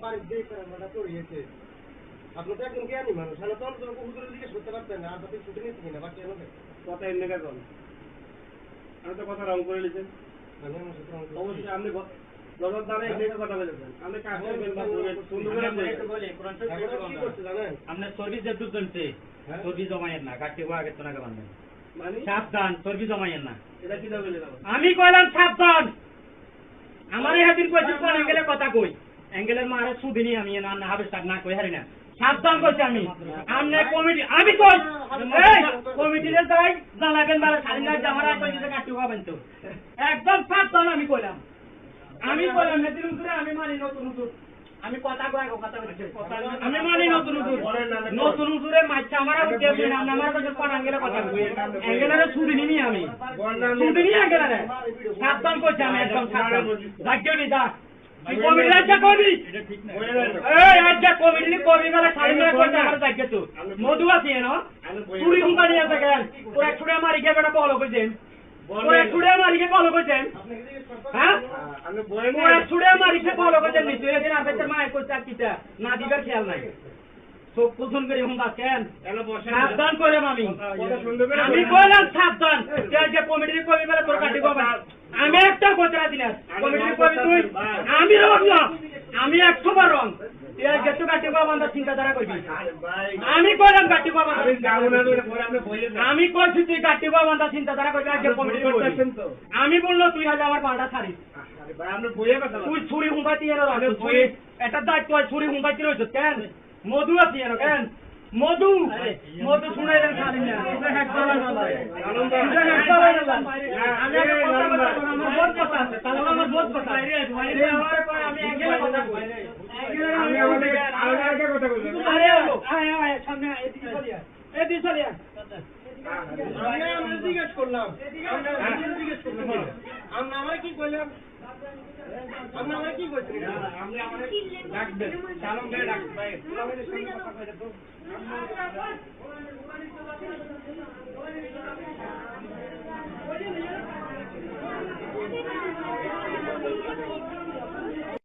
বাড়ি দিয়ে আমরা পড়িয়েছে আপনি তো একদম জ্ঞানী মানুষ হলে তো অন্তত হুজুরের দিকে শুনতে পারতেন না আর বাকি ছুটি নিতে কিনা বাকি এনে কথা এমনি কেন আমি তো কথা রং করে নিয়েছেন অবশ্যই আপনি জবাব দাঁড়ে এমনি কথা বলেছেন আমি কাছে আপনার সার্ভিস যেহেতু চলছে সার্ভিস জমাইয়ের না গাড়ি আগে তো নাকে বাঁধবেন সাবধান সার্ভিস জমাইয়ের না এটা কি দাবি আমি কইলাম সাবধান আমার এদিন কইছি কোন অ্যাঙ্গেলে কথা কই অ্যাঙ্গেলের মারে সুদিনি আমি না হবে স্টার্ট না কই হারি না সাবধান কইছি আমি আমনে কমিটি আমি কই এই কমিটির দাই জানাবেন বারে খালি না জামারা কইছে কাটি হবেন তো একদম সাবধান আমি কইলাম নেদিন উঠে আমি মানি নতুন উঠুর আমি কথা কই কথা বলছি আমি মানি নতুন উঠুরে মাইছা আমারে উঠে না আমার কাছে কোন অ্যাঙ্গেলে কথা কই অ্যাঙ্গেলের সুদিনি আমি সুদিনি অ্যাঙ্গেলের সাবধান কইছি আমি একদম সাবধান জাগিও নি দা কমিটি রাজ্য কবি এটা ঠিক না এই রাজ্য কমিটি কবি গলা খালি না কই আমার জাগিয়ে তো মধু আছে না পুরি কোম্পানি আছে কেন ওরা ছুড়ে মারি কে বেটা বলো কইছেন ওরা ছুড়ে মারি কে বলো কইছেন হ্যাঁ আমি বই ওরা ছুড়ে মারি কে বলো কইছেন নি তুই এদিন আপেতে মায় কইতা কিটা না দিবার খেয়াল নাই সব পছন্দ করে হুম বাসেন সাবধান করে আমি কইলাম সাবধান যে কমিটির কবি বলে তোর কাটি বাবা আমি একটা কথা দিলাম কমিটির কবি তুই আমি রং না আমি 100 বার রং এই গেটো কাটি বাবা আমরা চিন্তাধারা কইবি আমি কইলাম কাটি বাবা আমি কইছি তুই কাটি বাবা আমরা চিন্তাধারা কইবি আজকে কমিটির কবি আমি বললো তুই আজ আমার পাটা ছাড়িস ভাই আমরা বইয়ে কথা তুই ছুরি হুঁকাতি এর তুই এটা দায়িত্ব ছুরি হুঁকাতি রইছ কেন মধু আছে এর কেন মধু শুনাইলেন খালি না এটা হেডফোন না ভাই আমি আমার বহুত কথা আছে তাহলে আমার বহুত কথা আমি এগেলে কথা কই আমি আগে কথা কই আরে আয় সামনে এদিকে চলিয়া আমি জিজ্ঞেস করলাম আমরা আমার কি কইলাম আপনি আমার কি কইছেন আপনি আমারে ডাকবেন সালাম দিয়ে ডাক ভাই